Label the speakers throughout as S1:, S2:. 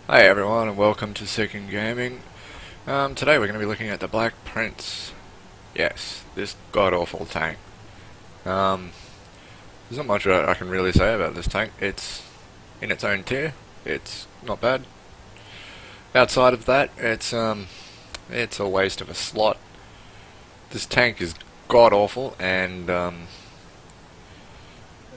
S1: Hi everyone and welcome to Second Gaming. Today we're going to be looking at the Black Prince. Yes, this god-awful tank. There's not much I can really say about this tank. It's in its own tier. It's not bad. Outside of that, it's a waste of a slot. This tank is god-awful, and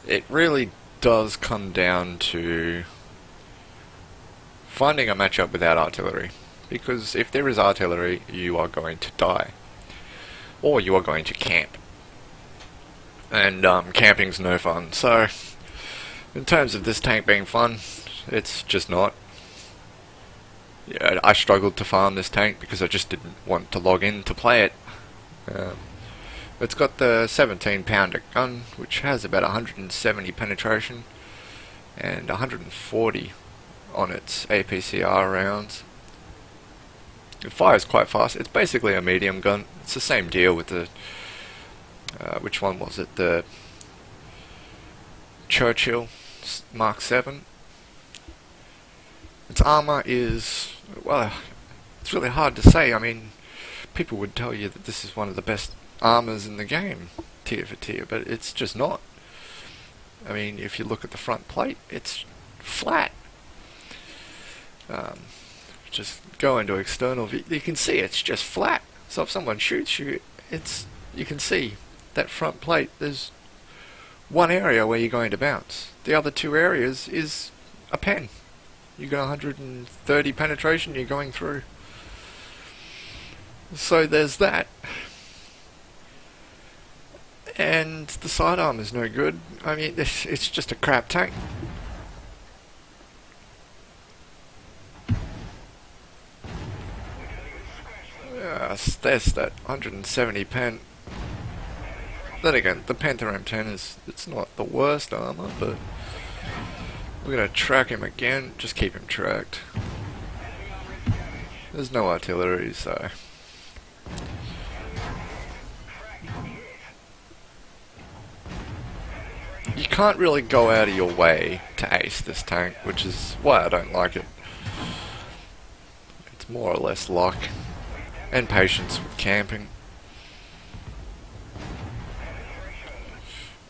S1: it really does come down to finding a matchup without artillery, because if there is artillery you are going to die, or you are going to camp, and camping's no fun. So in terms of this tank being fun, it's just not. Yeah, I struggled to farm this tank because I just didn't want to log in to play it. It's got the 17-pounder gun, which has about 170 penetration and 140 on its APCR rounds. It fires quite fast. It's basically a medium gun. It's the same deal with the which one was it? The Churchill Mark 7. Its armor is, well, it's really hard to say. I mean, people would tell you that this is one of the best armors in the game, tier for tier, but it's just not. I mean, if you look at the front plate, it's flat. Just go into external view, you can see it's just flat. So if someone shoots you, you can see that front plate. There's one area where you're going to bounce. The other two areas is a pen. You got 130 penetration, you're going through. So there's that. And the sidearm is no good. I mean, it's just a crap tank. There's that 170 pen. Then again, the Panther M10 it's not the worst armor, but we're gonna track him again. Just keep him tracked. There's no artillery, so you can't really go out of your way to ace this tank, which is why I don't like it. It's more or less luck and patience with camping.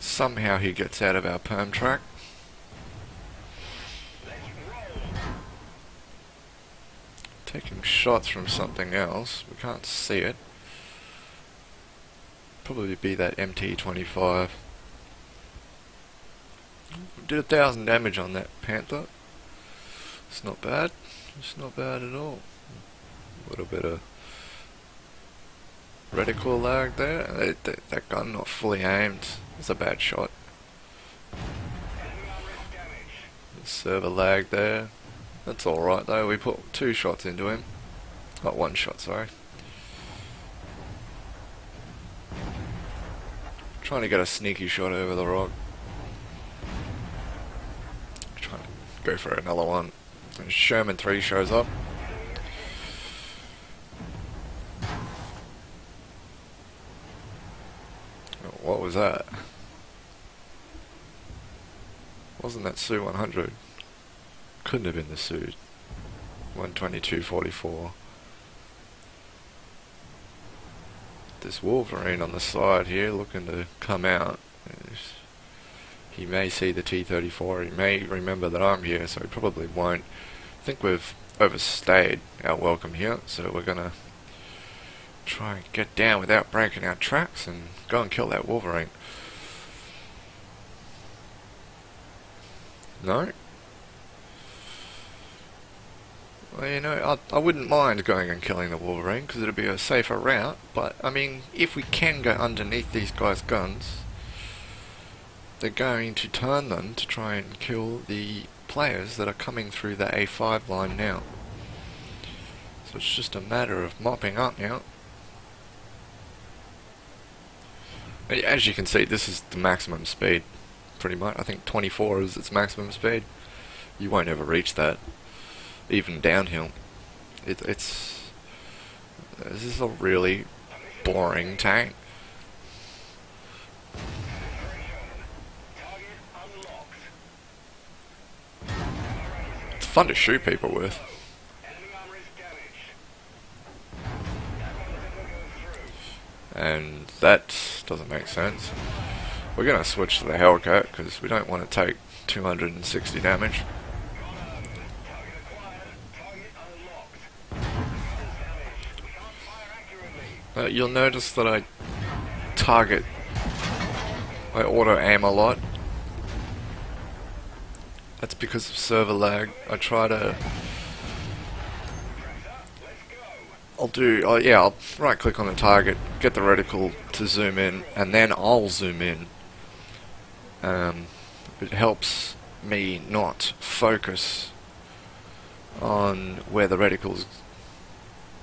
S1: Somehow he gets out of our perm track. Taking shots from something else. We can't see it. Probably be that MT25. Did 1,000 damage on that Panther. It's not bad. It's not bad at all. A little bit of reticle lag there. That gun not fully aimed. It's a bad shot. Server lag there. That's alright though. We put 2 shots into him. Not 1 shot, sorry. Trying to get a sneaky shot over the rock. Trying to go for another one. And Sherman 3 shows up. What was that? Wasn't that Su 100? Couldn't have been the Su 122.44. This Wolverine on the side here looking to come out. He may see the T-34, he may remember that I'm here, so he probably won't. I think we've overstayed our welcome here, so we're gonna try and get down without breaking our tracks and go and kill that Wolverine. No? Well, you know, I wouldn't mind going and killing the Wolverine because it'd be a safer route, but I mean, if we can go underneath these guys' guns, they're going to turn them to try and kill the players that are coming through the A5 line now. So it's just a matter of mopping up now. As you can see, this is the maximum speed, pretty much. I think 24 is its maximum speed. You won't ever reach that, even downhill. This is a really boring tank. It's fun to shoot people with. And that doesn't make sense. We're going to switch to the Hellcat because we don't want to take 260 damage. You'll notice that I auto-aim a lot. That's because of server lag. I'll right click on the target, get the reticle to zoom in, and then I'll zoom in. It helps me not focus on where the reticle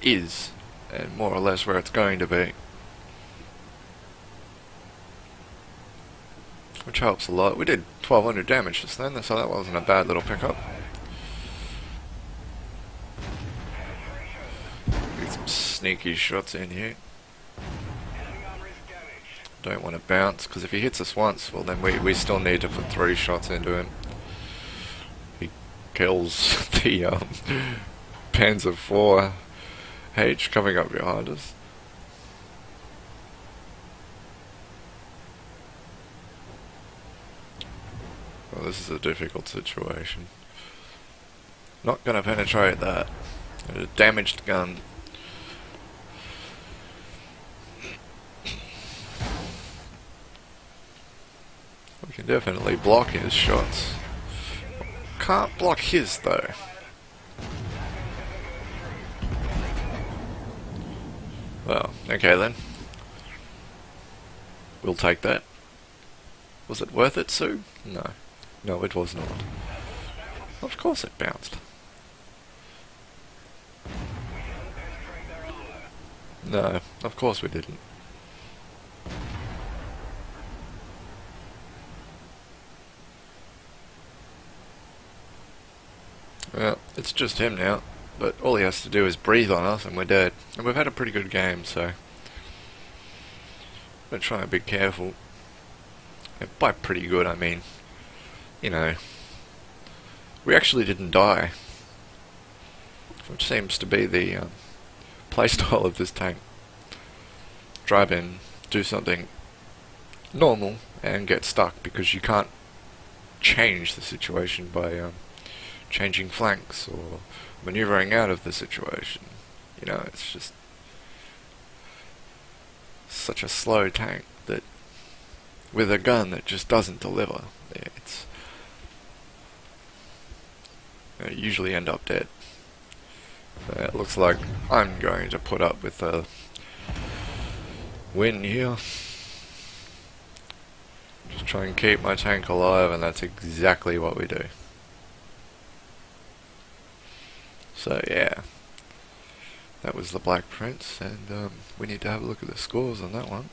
S1: is, and more or less where it's going to be. Which helps a lot. We did 1200 damage just then, so that wasn't a bad little pickup. Get some sneaky shots in here. Don't want to bounce, because if he hits us once, well then we still need to put 3 shots into him. He kills the Panzer IV coming up behind us. Well, this is a difficult situation. Not gonna penetrate that. A damaged gun. We can definitely block his shots. Can't block his though. Well, okay then. We'll take that. Was it worth it, Sue? No. No, it was not. Of course it bounced. No, of course we didn't. Well, it's just him now, but all he has to do is breathe on us and we're dead. And we've had a pretty good game, so I'm gonna try and be careful. And by pretty good, I mean, you know, we actually didn't die, which seems to be the playstyle of this tank. Drive in, do something normal, and get stuck because you can't change the situation by changing flanks or maneuvering out of the situation. You know, it's just such a slow tank that with a gun that just doesn't deliver, it's you usually end up dead. It looks like I'm going to put up with a win here. Just try and keep my tank alive, and that's exactly what we do. So yeah, that was the Black Prince, and we need to have a look at the scores on that one.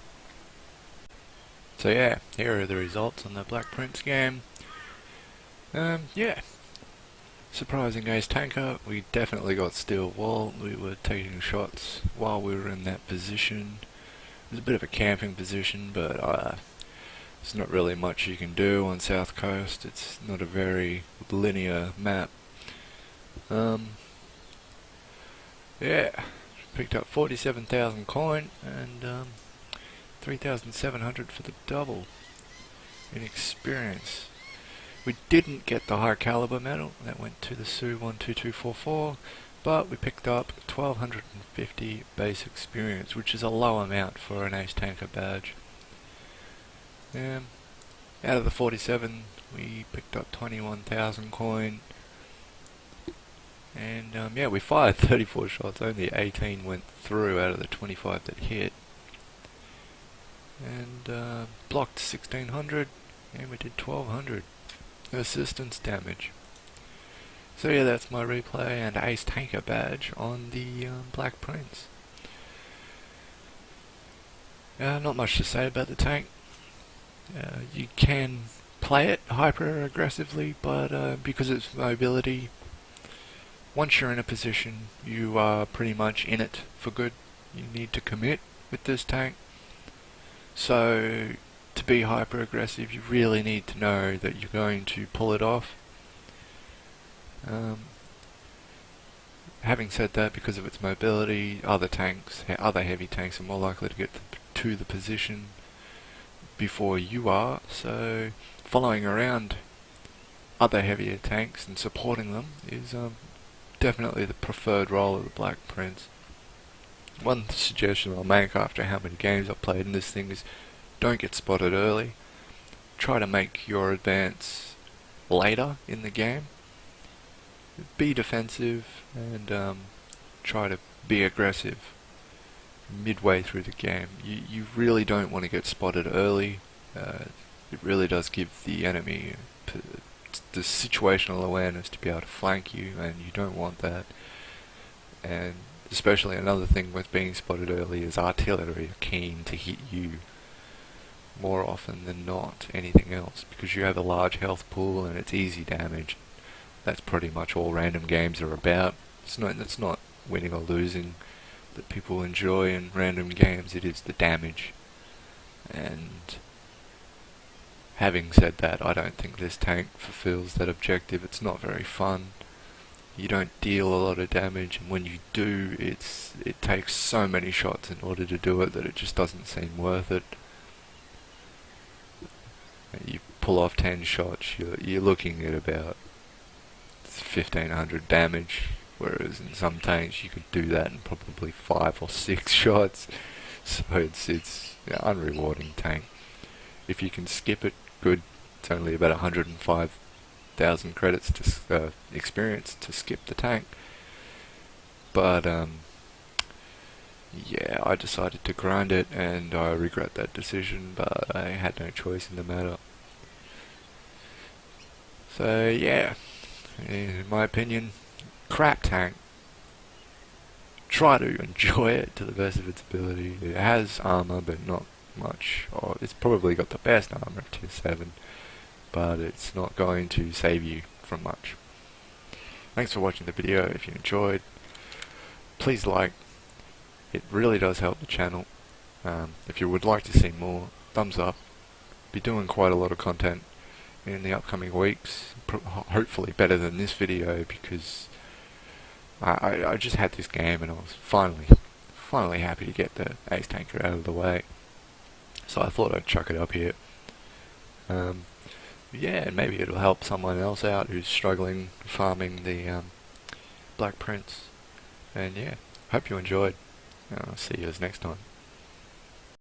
S1: So yeah, here are the results on the Black Prince game. Yeah. Surprising ace tanker. We definitely got steel wall. We were taking shots while we were in that position. It was a bit of a camping position, but there's not really much you can do on South Coast. It's not a very linear map. Yeah, picked up 47,000 coin and 3,700 for the double in experience. We didn't get the high caliber medal, that went to the Su 12244, but we picked up 1,250 base experience, which is a low amount for an ace tanker badge. Out of the 47, we picked up 21,000 coin, and yeah, we fired 34 shots, only 18 went through out of the 25 that hit, and blocked 1,600, and we did 1,200. Assistance damage. So yeah, that's my replay and ace tanker badge on the Black Prince. Not much to say about the tank. You can play it hyper aggressively, but because it's mobility, once you're in a position, you are pretty much in it for good. You need to commit with this tank. So to be hyper aggressive, you really need to know that you're going to pull it off. Having said that, because of its mobility, other heavy tanks are more likely to get to the position before you are, so following around other heavier tanks and supporting them is definitely the preferred role of the Black Prince. One suggestion I'll make after how many games I've played in this thing is don't get spotted early. Try to make your advance later in the game. Be defensive and try to be aggressive midway through the game. You really don't want to get spotted early. It really does give the enemy the situational awareness to be able to flank you, and you don't want that. And especially another thing with being spotted early is artillery are keen to hit you more often than not anything else, because you have a large health pool and it's easy damage. That's pretty much all random games are about. It's not winning or losing that people enjoy in random games, it is the damage. And having said that, I don't think this tank fulfills that objective. It's not very fun. You don't deal a lot of damage, and when you do, it takes so many shots in order to do it that it just doesn't seem worth it. You pull off 10 shots, you're looking at about 1500 damage, whereas in some tanks you could do that in probably 5 or 6 shots. So it's an unrewarding tank. If you can skip it, good. It's only about 105,000 credits to experience to skip the tank. But yeah, I decided to grind it, and I regret that decision, but I had no choice in the matter. So yeah, in my opinion, crap tank. Try to enjoy it to the best of its ability. It has armor, but not much. It's probably got the best armor of tier 7, but it's not going to save you from much. Thanks for watching the video. If you enjoyed, please like. It really does help the channel. If you would like to see more, thumbs up. Be doing quite a lot of content in the upcoming weeks, hopefully better than this video, because I just had this game and I was finally happy to get the ace tanker out of the way, so I thought I'd chuck it up here. Yeah, and maybe it'll help someone else out who's struggling farming the Black Prince. And yeah, hope you enjoyed. I'll see you next time.